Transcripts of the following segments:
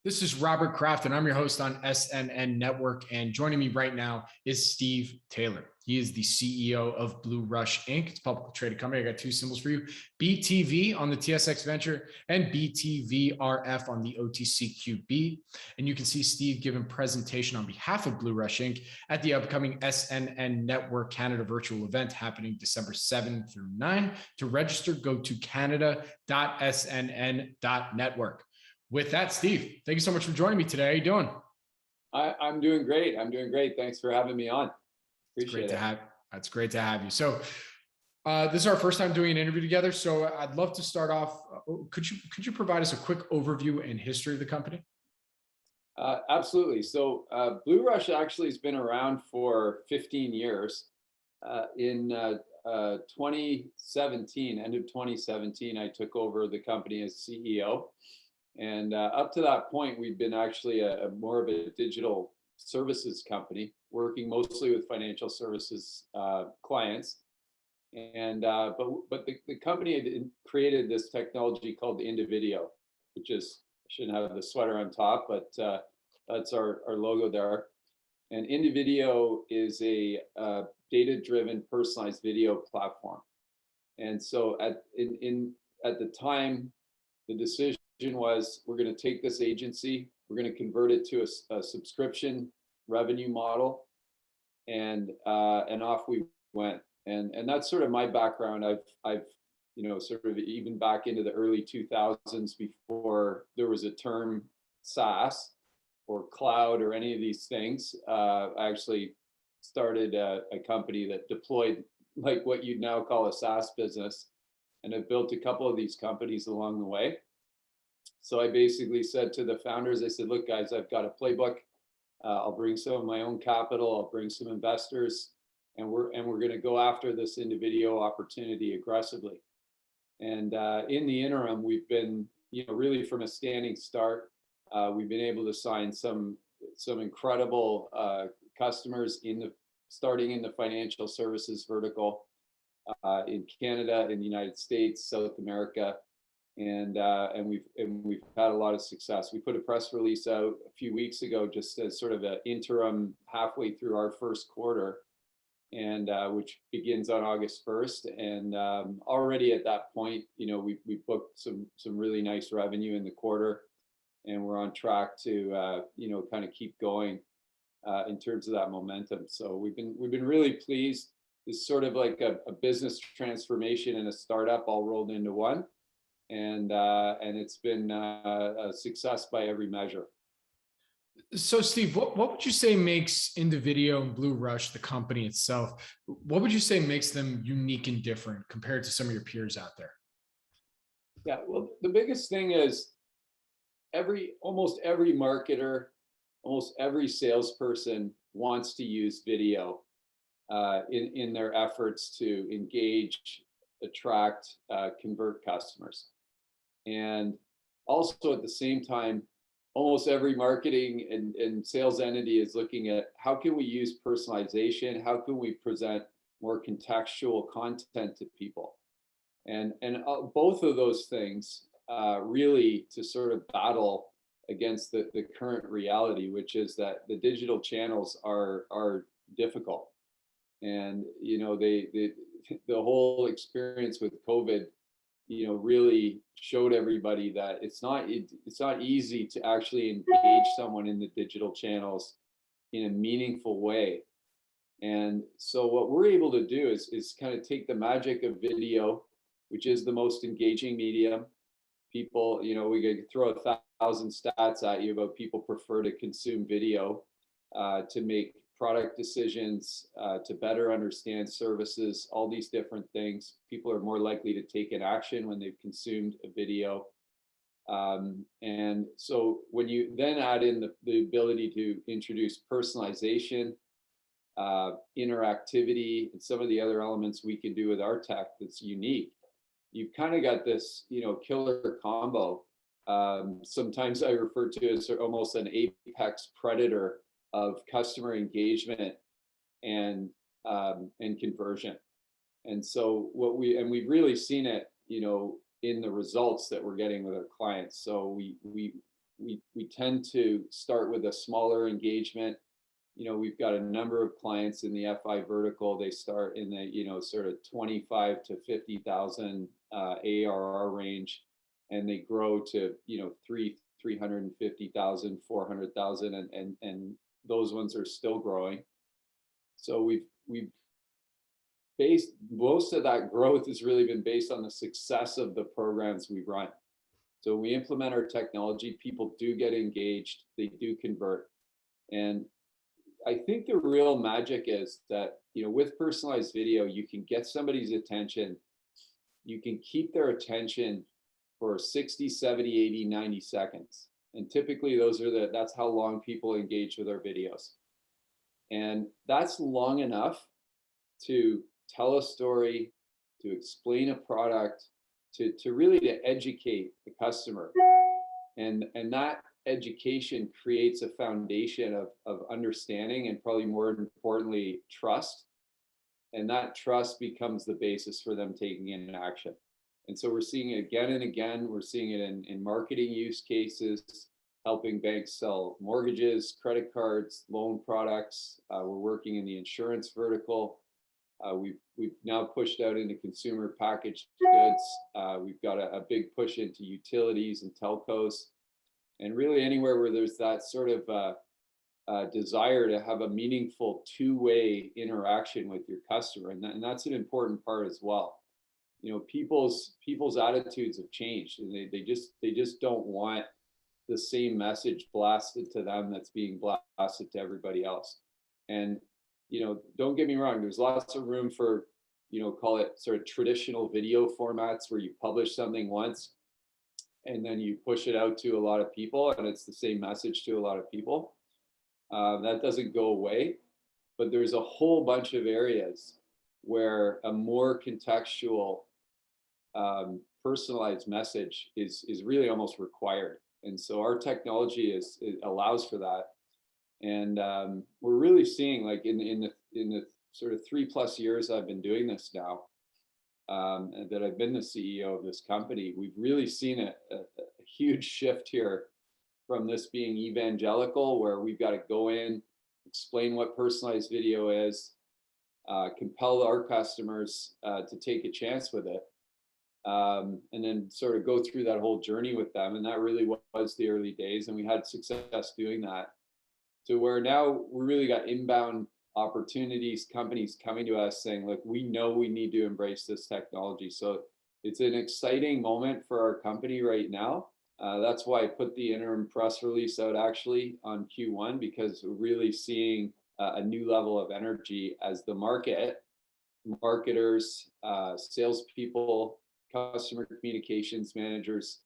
This is Robert Kraft, and I'm your host on SNN.Network. And joining me right now is Steve Taylor. He is the CEO of BlueRush Inc. It's a publicly traded company. I got two symbols for you: BTV on the TSX Venture and BTVRF on the OTCQB. And you can see Steve give a presentation on behalf of BlueRush Inc. at the upcoming SNN.Network Canada virtual event happening December 7 through 9. To register, go to canada.snn.network. With that, Steve, thank you so much for joining me today. How are you doing? I'm doing great. I'm doing great. Thanks for having me on. Appreciate it. That's great to have you. So this is our first time doing an interview together. So I'd love to start off. Could you provide us a quick overview and history of the company? Absolutely. So BlueRush actually has been around for 15 years. In 2017, end of 2017, I took over the company as CEO. And up to that point, we've been actually more of a digital services company, working mostly with financial services clients. And but the company had created this technology called the IndiVideo, which is, I shouldn't have the sweater on top, but that's our logo there. And IndiVideo is a data-driven, personalized video platform. And so at the time, the decision was, we're going to take this agency, we're going to convert it to a subscription revenue model, and off we went. And that's sort of my background. I've sort of even back into the early 2000s, before there was a term SaaS or cloud or any of these things. I actually started a company that deployed like what you'd now call a SaaS business, and I've built a couple of these companies along the way. So I basically said to the founders, I said, look, guys, I've got a playbook. I'll bring some of my own capital. I'll bring some investors, and we're going to go after this IndiVideo opportunity aggressively. And in the interim, we've been, really from a standing start. We've been able to sign some incredible customers starting in the financial services vertical in Canada, in the United States, South America. And we've had a lot of success. We put a press release out a few weeks ago, just as sort of an interim halfway through our first quarter, and which begins on August 1st. And already at that point, we booked some really nice revenue in the quarter, and we're on track to kind of keep going in terms of that momentum. So we've been really pleased. It's sort of like a business transformation and a startup all rolled into one. And it's been a success by every measure. So Steve, what would you say makes IndiVideo and BlueRush, the company itself, what would you say makes them unique and different compared to some of your peers out there? Yeah, well, the biggest thing is almost every marketer, almost every salesperson wants to use video in their efforts to engage, attract, convert customers. And also at the same time, almost every marketing and sales entity is looking at how can we use personalization, how can we present more contextual content to people, and both of those things really to sort of battle against the current reality, which is that the digital channels are difficult. And the whole experience with COVID, really showed everybody that it's not easy to actually engage someone in the digital channels in a meaningful way. And so what we're able to do is kind of take the magic of video, which is the most engaging medium. People, we could throw 1,000 stats at you about people prefer to consume video to make product decisions, to better understand services, all these different things. People are more likely to take an action when they've consumed a video. And so when you then add in the ability to introduce personalization, interactivity, and some of the other elements we can do with our tech that's unique, you've kind of got this, killer combo. Sometimes I refer to as almost an apex predator of customer engagement and conversion. And so we've really seen it, in the results that we're getting with our clients. So we we tend to start with a smaller engagement. We've got a number of clients in the FI vertical. They start in the, sort of 25 to 50,000 ARR range, and they grow to, 350,000, 400,000, and those ones are still growing. So we've based most of that growth has really been based on the success of the programs we run. So we implement our technology, people do get engaged, they do convert. And I think the real magic is that, with personalized video, you can get somebody's attention, you can keep their attention for 60, 70, 80, 90 seconds. And typically that's how long people engage with our videos. And that's long enough to tell a story, to explain a product, to really to educate the customer. And that education creates a foundation of understanding, and probably more importantly, trust. And that trust becomes the basis for them taking in action. And so we're seeing it again and again. We're seeing it in marketing use cases, helping banks sell mortgages, credit cards, loan products. We're working in the insurance vertical. We've now pushed out into consumer packaged goods. We've got a big push into utilities and telcos, and really anywhere where there's that sort of desire to have a meaningful two-way interaction with your customer, and that's an important part as well. People's attitudes have changed, and they just don't want the same message blasted to them that's being blasted to everybody else. And don't get me wrong, there's lots of room for, call it sort of traditional video formats where you publish something once and then you push it out to a lot of people and it's the same message to a lot of people. That doesn't go away, but there's a whole bunch of areas where a more contextual, personalized message is really almost required. And so our technology it allows for that. And we're really seeing, like in the sort of 3+ years I've been doing this now, and that I've been the CEO of this company, we've really seen a huge shift here from this being evangelical, where we've got to go in, explain what personalized video is, compel our customers to take a chance with it, and then sort of go through that whole journey with them. And that really was the early days, and we had success doing that. To where now we really got inbound opportunities, companies coming to us saying, look, we know we need to embrace this technology. So it's an exciting moment for our company right now. That's why I put the interim press release out actually on Q1, because we're really seeing a new level of energy as the market, marketers, salespeople, customer communications managers,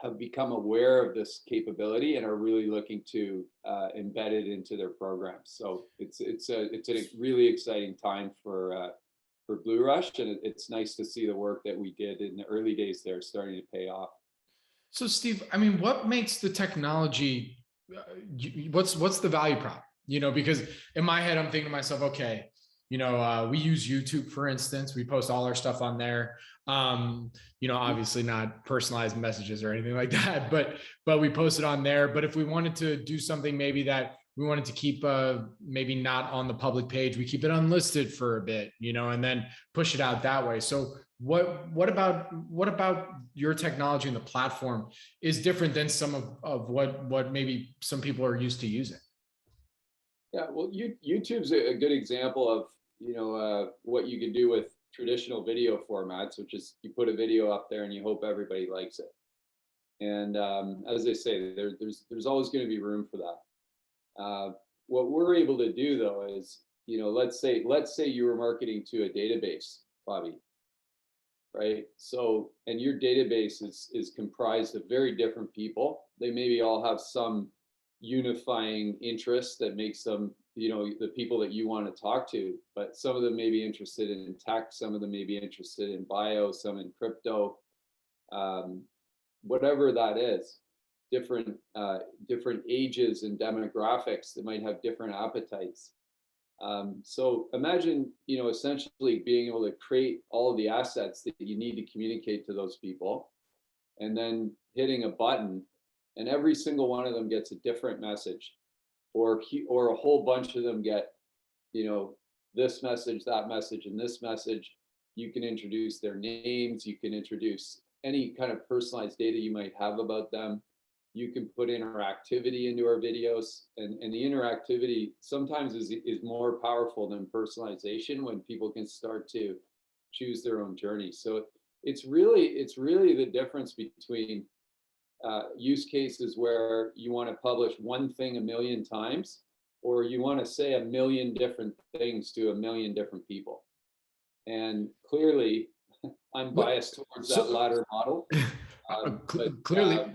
have become aware of this capability and are really looking to embed it into their programs. So it's a really exciting time for BlueRush, and it's nice to see the work that we did in the early days there starting to pay off. So Steve, I mean, what makes the technology? What's the value prop? Because in my head, I'm thinking to myself, okay, we use YouTube, for instance. We post all our stuff on there. Obviously not personalized messages or anything like that, but we post it on there. But if we wanted to do something maybe that we wanted to keep maybe not on the public page, we keep it unlisted for a bit, and then push it out that way. So what about your technology and the platform is different than some of what maybe some people are used to using? Yeah, well, YouTube's a good example of what you can do with traditional video formats, which is you put a video up there and you hope everybody likes it. And as I say, there's always going to be room for that. What we're able to do though is, let's say you were marketing to a database, Bobby, right? So, and your database is comprised of very different people. They maybe all have some unifying interest that makes them, the people that you want to talk to, but some of them may be interested in tech, some of them may be interested in bio, some in crypto, whatever that is, different ages and demographics that might have different appetites. So imagine, essentially being able to create all of the assets that you need to communicate to those people, and then hitting a button and every single one of them gets a different message, or a whole bunch of them get, this message, that message, and this message. You can introduce their names. You can introduce any kind of personalized data you might have about them. You can put interactivity into our videos, and the interactivity sometimes is more powerful than personalization when people can start to choose their own journey. So it's really the difference between use cases where you want to publish one thing a million times, or you want to say a million different things to a million different people. And clearly, I'm biased towards that latter model. Clearly,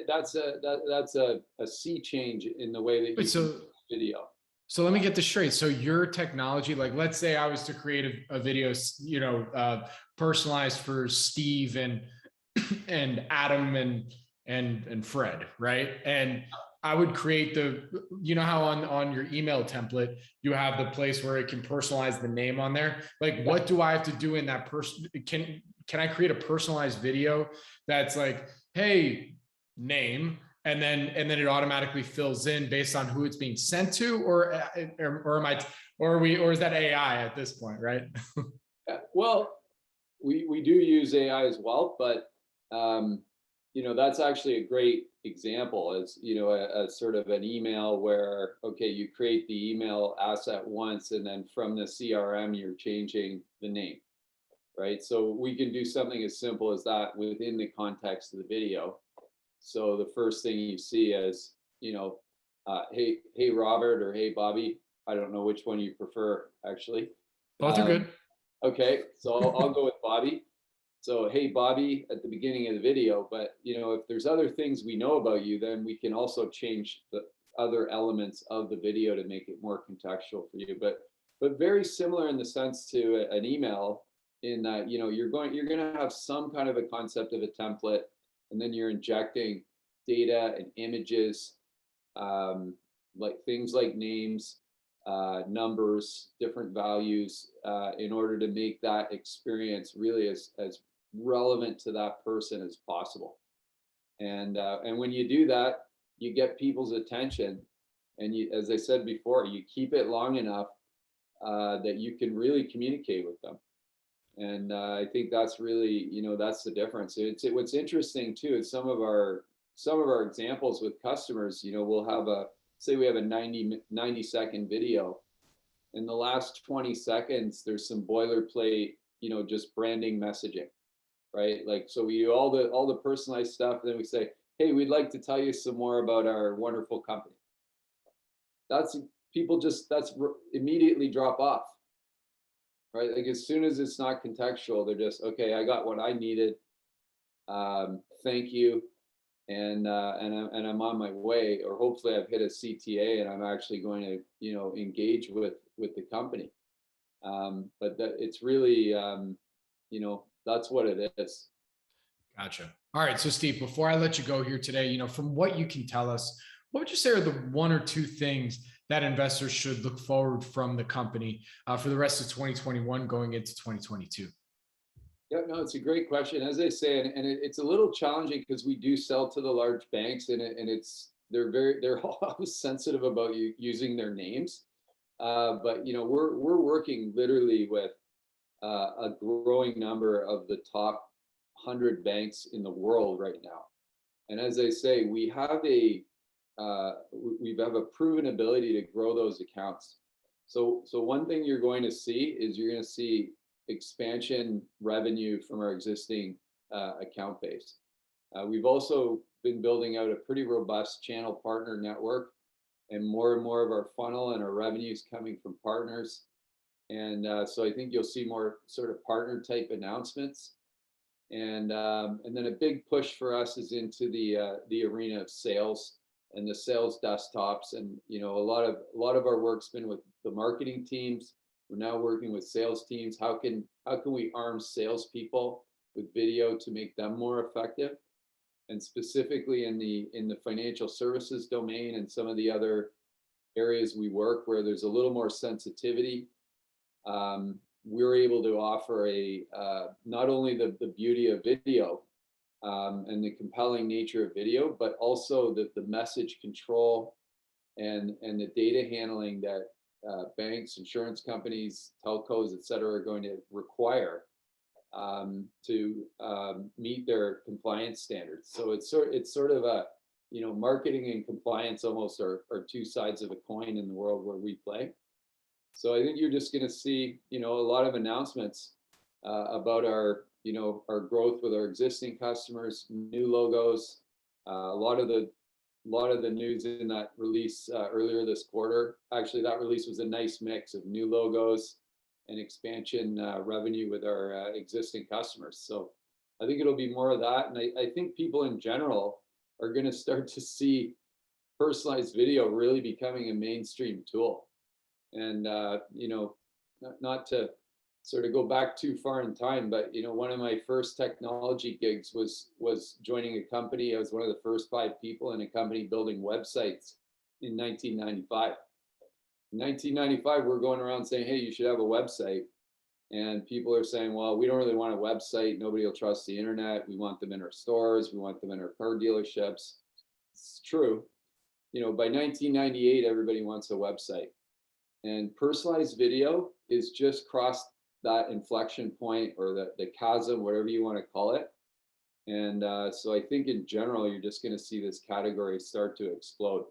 that's a sea change in the way that you use video. So let me get this straight. So your technology, like let's say I was to create a video, personalized for Steve and Adam and Fred, right? And I would create how on your email template, you have the place where it can personalize the name on there. Like, what do I have to do in that person? Can I create a personalized video that's like, hey, name, and then it automatically fills in based on who it's being sent to, or is that AI at this point, right? Well, we do use AI as well, but that's actually a great example, as a sort of an email where, okay, you create the email asset once, and then from the CRM you're changing the name, right? So we can do something as simple as that within the context of the video. So the first thing you see is, hey Robert, or hey Bobby. I don't know which one you prefer, actually. Both are good. Okay, so I'll go with Bobby. So, hey, Bobby, at the beginning of the video, but if there's other things we know about you, then we can also change the other elements of the video to make it more contextual for you. But very similar in the sense to an email, in that you're going to have some kind of a concept of a template, and then you're injecting data and images, like things like names, numbers, different values, in order to make that experience really as relevant to that person as possible. And when you do that, you get people's attention, and as I said before, you keep it long enough that you can really communicate with them. And I think that's really, that's the difference. What's interesting too is some of our examples with customers. We'll have say we have a 90-second video. In the last 20 seconds, there's some boilerplate, just branding messaging, right? Like, so we do all the personalized stuff, and then we say, hey, we'd like to tell you some more about our wonderful company. That's immediately drop off, right? Like, as soon as it's not contextual, they're just, okay, I got what I needed. Thank you. And I'm on my way, or hopefully I've hit a CTA and I'm actually going to, engage with the company. But it's really, that's what it is. Gotcha. All right. So Steve, before I let you go here today, from what you can tell us, what would you say are the one or two things that investors should look forward from the company for the rest of 2021 going into 2022? Yeah, no, it's a great question. As I say, and it's a little challenging because we do sell to the large banks, and they're always sensitive about you using their names. But we're working literally with a growing number of the top 100 banks in the world right now. And as I say, we have a proven ability to grow those accounts. So one thing you're going to see is expansion revenue from our existing account base. We've also been building out a pretty robust channel partner network, and more of our funnel and our revenues coming from partners. And so I think you'll see more sort of partner type announcements. And then a big push for us is into the arena of sales and the sales desktops. And a lot of our work's been with the marketing teams. We're now working with sales teams. How can we arm salespeople with video to make them more effective? And specifically in the financial services domain and some of the other areas we work where there's a little more sensitivity, we're able to offer not only the beauty of video, and the compelling nature of video, but also the message control and the data handling that banks, insurance companies, telcos, et cetera, are going to require to meet their compliance standards. So it's sort of a, marketing and compliance almost are two sides of a coin in the world where we play. So I think you're just going to see, a lot of announcements about our growth with our existing customers, new logos. A lot of the news in that release earlier this quarter. Actually, that release was a nice mix of new logos and expansion revenue with our existing customers. So I think it'll be more of that. And I think people in general are going to start to see personalized video really becoming a mainstream tool. And, not to sort of go back too far in time, but, one of my first technology gigs was joining a company. I was one of the first 5 people in a company building websites in 1995. In 1995, we're going around saying, hey, you should have a website. And people are saying, well, we don't really want a website. Nobody will trust the internet. We want them in our stores. We want them in our car dealerships. It's true. By 1998, everybody wants a website. And personalized video is just crossed that inflection point, or the chasm, whatever you want to call it. And so I think in general, you're just going to see this category start to explode.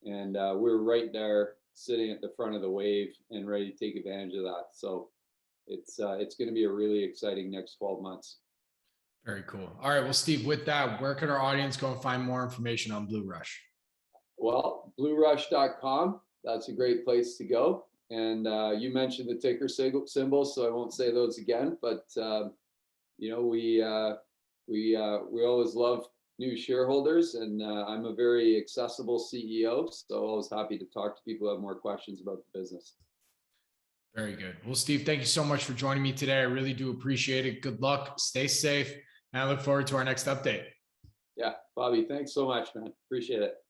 And we're right there sitting at the front of the wave and ready to take advantage of that. So it's going to be a really exciting next 12 months. Very cool. All right. Well, Steve, with that, where can our audience go and find more information on BlueRush? Well, BlueRush.com. That's a great place to go. And you mentioned the ticker symbols, so I won't say those again. But we always love new shareholders, and I'm a very accessible CEO, so always happy to talk to people who have more questions about the business. Very good. Well, Steve, thank you so much for joining me today. I really do appreciate it. Good luck. Stay safe. And I look forward to our next update. Yeah, Bobby, thanks so much, man. Appreciate it.